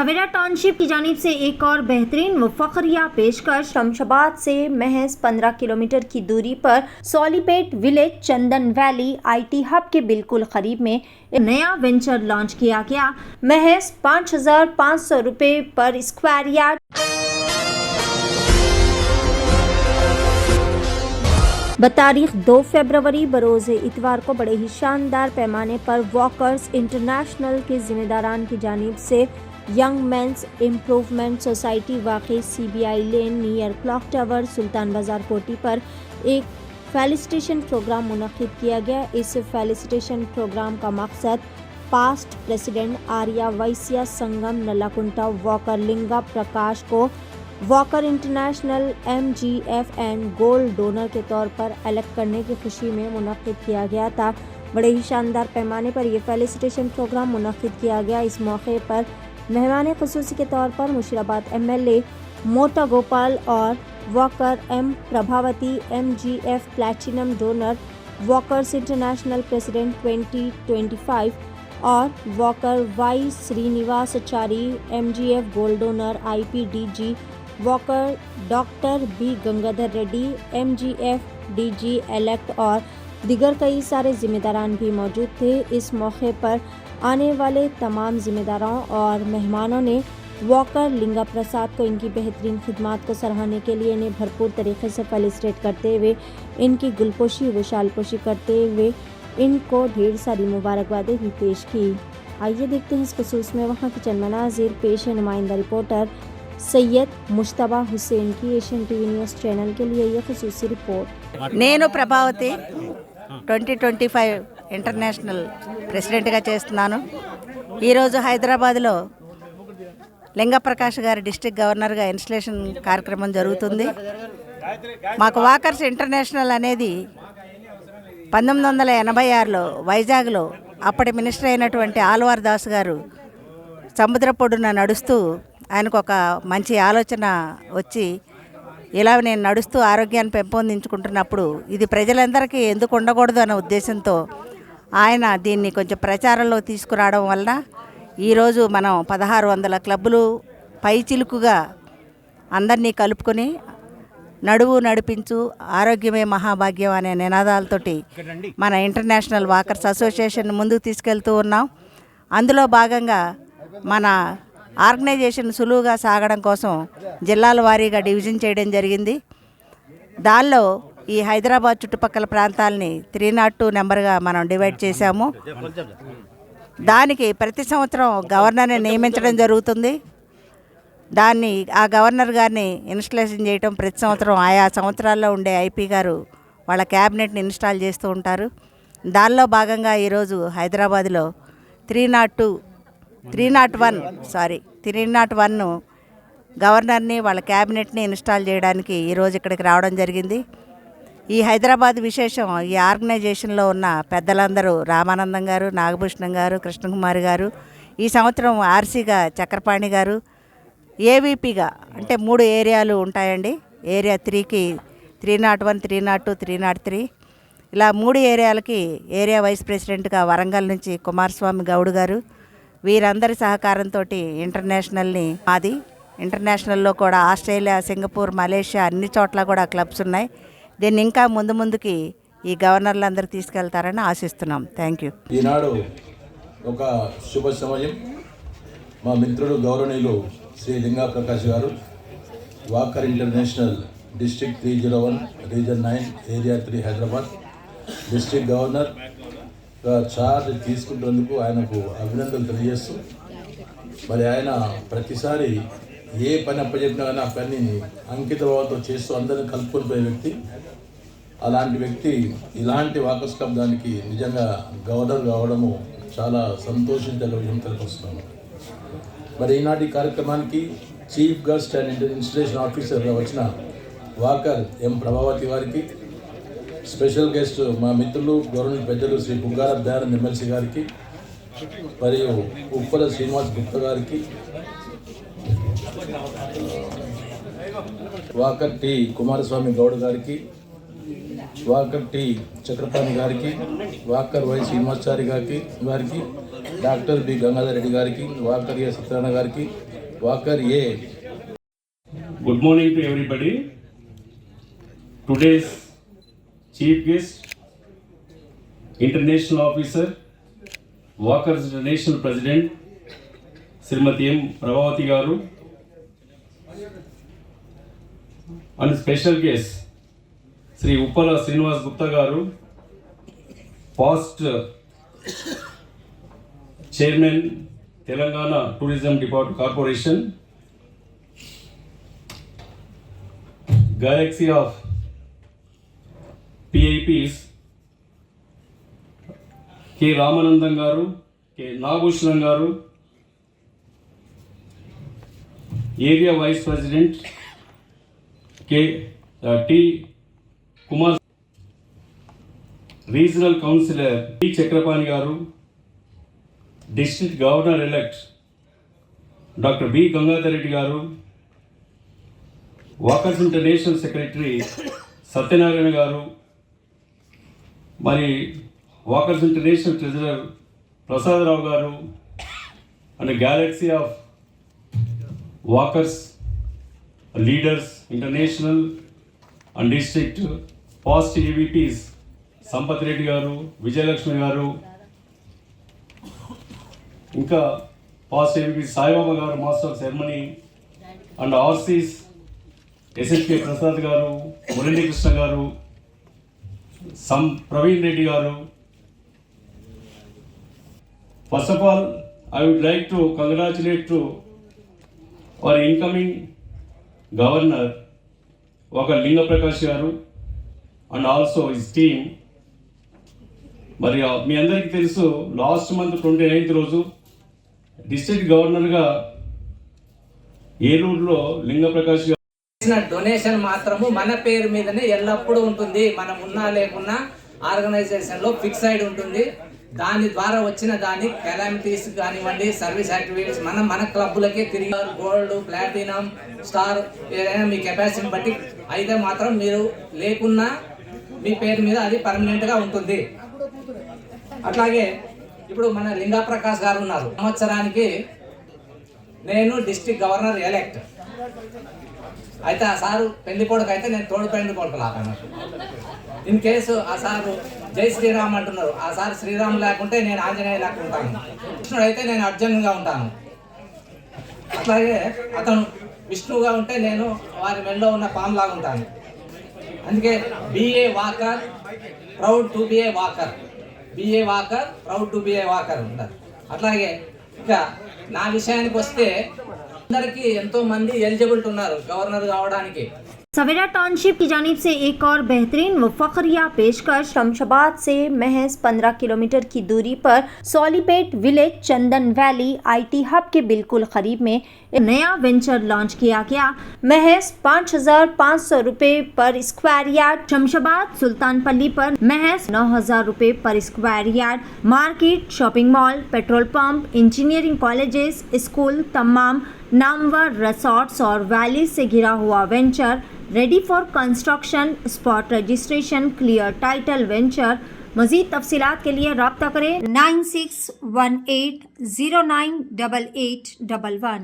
झवेरा township की जानिब से एक और बेहतरीन व फखरिया पेशकश। शमशाबाद से महज 15 किलोमीटर की दूरी पर Solipet village Chandan valley IT hub के बिल्कुल करीब में एक नया वेंचर लॉन्च किया गया। महज 5,500 रुपये पर स्क्वायर यार्ड। बतारीख 2 फरवरी बरोज़ इतवार को बड़े ही शानदार पैमाने पर वॉकर्स इंटरनेशनल के जिम्मेदारान की जानिब से यंग मेंस इम्प्रूवमेंट सोसाइटी वाक़ई CBI लेन नियर क्लॉक टावर सुल्तान बाज़ार कोटी पर एक फेलिसिटेशन प्रोग्राम मुनक़िद किया गया। इस फेलिसिटेशन प्रोग्राम का मकसद पास्ट प्रेसिडेंट आर्या वैश्य संगम नलाकुंटा वॉकर लिंगा प्रकाश को walker international MGF and gold donor के तौर पर इलेक्ट करने की खुशी में मुनक़िद किया गया था। बड़े ही शानदार पैमाने पर यह फेलिसिटेशन प्रोग्राम मुनक़िद किया गया। इस मौके पर मेहमान ख़ुसूसी के तौर पर मुशीराबाद MLA मोटा गोपाल और walker M Prabhavati MGF platinum donor walkers international president 2025 और walker Y श्रीनिवासाचारी MGF gold donor IPDG walker doctor B Gangadhar Reddy MGF DG elect और दिगर कई सारे जिम्मेदारान भी मौजूद थे। इस मौके पर आने वाले तमाम जिम्मेदारों और मेहमानों ने वॉकर लिंगा प्रसाद को इनकी बेहतरीन खिदमात को सराहने के लिए इन्हें भरपूर तरीके से फेलिसिटेट करते हुए इनकी गुलपोशी व शालपोशी करते हुए इनको ढेर सारी मुबारकबादें भी पेश की। आइए देखते हैं इस खुसूस में वहाँ की चंद मनाज़िर। पेश है नुमाइंदा रिपोर्टर सैयद मुश्तबा हुसैन की एशियन TV न्यूज़ चैनल के लिए यह खुसूसी रिपोर्ट। నేను ప్రభావతి 2025 ఇంటర్నేషనల్ ప్రెసిడెంట్గా చేస్తున్నాను। ఈరోజు హైదరాబాద్లో లింగప్రకాష్ గారి డిస్ట్రిక్ట్ గవర్నర్గా ఇన్స్టలేషన్ కార్యక్రమం జరుగుతుంది। మాకు వాకర్స్ ఇంటర్నేషనల్ అనేది 1986లో వైజాగ్లో అప్పటి మినిస్టర్ అయినటువంటి ఆల్వార్ దాస్ గారు సముద్రపొడున నడుస్తూ ఆయనకు ఒక మంచి ఆలోచన వచ్చి ఇలా నేను నడుస్తూ ఆరోగ్యాన్ని పెంపొందించుకుంటున్నప్పుడు ఇది ప్రజలందరికీ ఎందుకు ఉండకూడదు అనే ఉద్దేశంతో ఆయన దీన్ని కొంచెం ప్రచారంలో తీసుకురావడం వలన ఈరోజు మనం 1600 క్లబ్బులు పైచిలుకుగా అందరినీ కలుపుకొని నడువు నడిపించు ఆరోగ్యమే మహాభాగ్యం అనే నినాదాలతోటి మన ఇంటర్నేషనల్ వాకర్స్ అసోసియేషన్ ముందుకు తీసుకెళ్తూ ఉన్నాం। అందులో భాగంగా మన ఆర్గనైజేషన్ సులువుగా సాగడం కోసం జిల్లాల వారీగా డివిజన్ చేయడం జరిగింది। దానిలో ఈ హైదరాబాద్ చుట్టుపక్కల ప్రాంతాలని 302 నెంబర్గా మనం డివైడ్ చేశాము। దానికి ప్రతి సంవత్సరం గవర్నర్ని నియమించడం జరుగుతుంది। దాన్ని ఆ గవర్నర్ గారిని ఇన్స్టలేషన్ చేయటం ప్రతి సంవత్సరం ఆయా సంవత్సరాల్లో ఉండే IP గారు వాళ్ళ క్యాబినెట్ని ఇన్స్టాల్ చేస్తూ ఉంటారు। దానిలో భాగంగా ఈరోజు హైదరాబాద్లో 301 గవర్నర్ని వాళ్ళ క్యాబినెట్ని ఇన్స్టాల్ చేయడానికి ఈరోజు ఇక్కడికి రావడం జరిగింది। ఈ హైదరాబాద్ విశేషం ఈ ఆర్గనైజేషన్లో ఉన్న పెద్దలందరూ రామానందం గారు, నాగభూషణం గారు, కృష్ణకుమారి గారు, ఈ సంవత్సరం RCగా చక్రపాణి గారు, AVPగా అంటే 3 ఏరియాలు ఉంటాయండి। ఏరియా 3కి 301, 302, 303 ఇలా 3 ఏరియాలకి ఏరియా వైస్ ప్రెసిడెంట్గా వరంగల్ నుంచి కుమారస్వామి గౌడ్ గారు, వీరందరి సహకారంతో ఇంటర్నేషనల్ని మాది ఇంటర్నేషనల్లో కూడా ఆస్ట్రేలియా, సింగపూర్, మలేషియా అన్ని చోట్ల కూడా క్లబ్స్ ఉన్నాయి। దీన్ని ఇంకా ముందుకి ఈ గవర్నర్లందరూ తీసుకెళ్తారని ఆశిస్తున్నాం। Thank you. ఈనాడు ఒక శుభ సమయం మా మిత్రుడు గౌరవనీయులు Shri Linga Prakash garu walker international district 301 region 9 area 3 Hyderabad district governor charge తీసుకుంటున్నందుకు ఆయనకు అభినందనలు తెలియజేస్తూ మరి ఆయన ప్రతిసారి ఏ పని అప్పచెప్పినా కానీ ఆ పనిని అంకిత భావంతో చేస్తూ అందరిని కలుపుకొని పోయే వ్యక్తి। అలాంటి వ్యక్తి ఇలాంటి వాకర్స్ క్లబ్ దానికి నిజంగా గవర్నర్ కావడము చాలా సంతోషించగల విషయం తెలియపరుస్తున్నాము। మరి ఈనాటి కార్యక్రమానికి చీఫ్ గెస్ట్ అండ్ ఇన్స్టలేషన్ ఆఫీసర్గా వచ్చిన వాకర్ M ప్రభావతి వారికి, స్పెషల్ గెస్ట్ మా మిత్రులు గవర్నమెంట్ పెద్దలు శ్రీ బుగ్గార దయానంద్ MLC గారికి మరియు ఉప్పల శ్రీనివాస్ గుప్తా గారికి, వాకర్ T కుమారస్వామి గౌడ్ గారికి, వాకర్ T చక్రపాణి గారికి, వాకర్ Y శ్రీనివాసాచారి గారికి డాక్టర్ బి గంగాధర్ రెడ్డి గారికి, వాకర్ ఏ సత్యనారాయణ గారికి, walker A. Good morning to everybody. Today's chief guest, International Officer, Walkers International President, Srimati M. Pravavati Garu, and special guest, Sri Uppala Srinivas Gupta Garu, past Chairman, Telangana Tourism Department Corporation, Galaxy of PIPs, K. Ramanandan Garu, K. Nagabhushanam Garu, Area Vice President, T. Kumar, Regional Councillor P. Chakrapani Garu, District Governor-elect Dr. B. Gangadhar Reddy Garu, Walkers International Secretary Satyanarayana Garu, మరి walkers international treasurer Prasada Rao garu, and galaxy of walkers leaders international and district past AVPs Sampath Reddy garu, Vijayalakshmi garu, ఇంకా past AVP Saibaba garu, master of ceremony, and RCs SSK Prasad garu, Muralikrishna garu, Praveen Reddy garu. First of all I would like to congratulate to our incoming governor ఒక లింగ ప్రకాష్ గారు and also his team. మరి మీ అందరికీ తెలుసు, last month 29th రోజు district గవర్నర్గా ఏలూరులో లింగ ప్రకాష్ గారు డొనేషన్ మాత్రము మన పేరు మీదనే ఎల్లప్పుడూ ఉంటుంది. మనం ఉన్నా లేకున్నా ఆర్గనైజేషన్ లో ఫిక్స్ అయి ఉంటుంది. దాని ద్వారా వచ్చిన దాని కెలామిటీస్ కానివ్వండి, సర్వీస్ యాక్టివిటీస్ మన క్లబ్బులకే తిరిగి గోల్డ్, ప్లాటినం, స్టార్ ఏదైనా మీ కెపాసిటీని బట్టి అయితే మాత్రం మీరు లేకున్నా మీ పేరు మీద అది పర్మనెంట్ గా ఉంటుంది. అట్లాగే ఇప్పుడు మన లింగా ప్రకాష్ గారు ఉన్నారు. సంవత్సరానికి నేను డిస్ట్రిక్ట్ గవర్నర్ ఎలెక్ట్ అయితే, ఆ సారు పెళ్లి కొడుకు అయితే నేను తోడు పెళ్లి కొడుకు లాగా. ఇన్ కేసు ఆ సారు జై శ్రీరామ్ అంటున్నారు, ఆ సార్ శ్రీరామ్ లేకుంటే నేను ఆంజనేయ లేక ఉంటాను, కృష్ణుడు అయితే నేను అర్జునుగా ఉంటాను. అట్లాగే అతను విష్ణువుగా ఉంటే నేను వారి మెడలో ఉన్న పాము లాగా ఉంటాను. అందుకే be a walker proud to be a walker, be a walker proud to be a walker ఉంటారు. అట్లాగే ఇంకా నా విషయానికి వస్తే అందరికీ ఎంతో మంది ఎలిజిబిలిటీ ఉన్నారు గవర్నర్ కావడానికి. सवेरा टाउनशिप की जानिब से एक और बेहतरीन व फखरिया पेशकश। शमशाबाद से महज 15 किलोमीटर की दूरी पर Solipet village Chandan valley IT hub के बिल्कुल करीब में नया वेंचर लॉन्च किया गया। महज 5,500 रुपए पर स्क्वायर यार्ड। शमशाबाद सुल्तानपल्ली पर महज 9,000 रुपए पर square yard. Market, shopping mall, petrol pump, engineering colleges, school, तमाम नामवर रिसोर्ट्स और वैली से घिरा हुआ venture ready for construction. Spot registration, clear title venture. मजीद तफसीलात के लिए रब्ता करें 9618098811।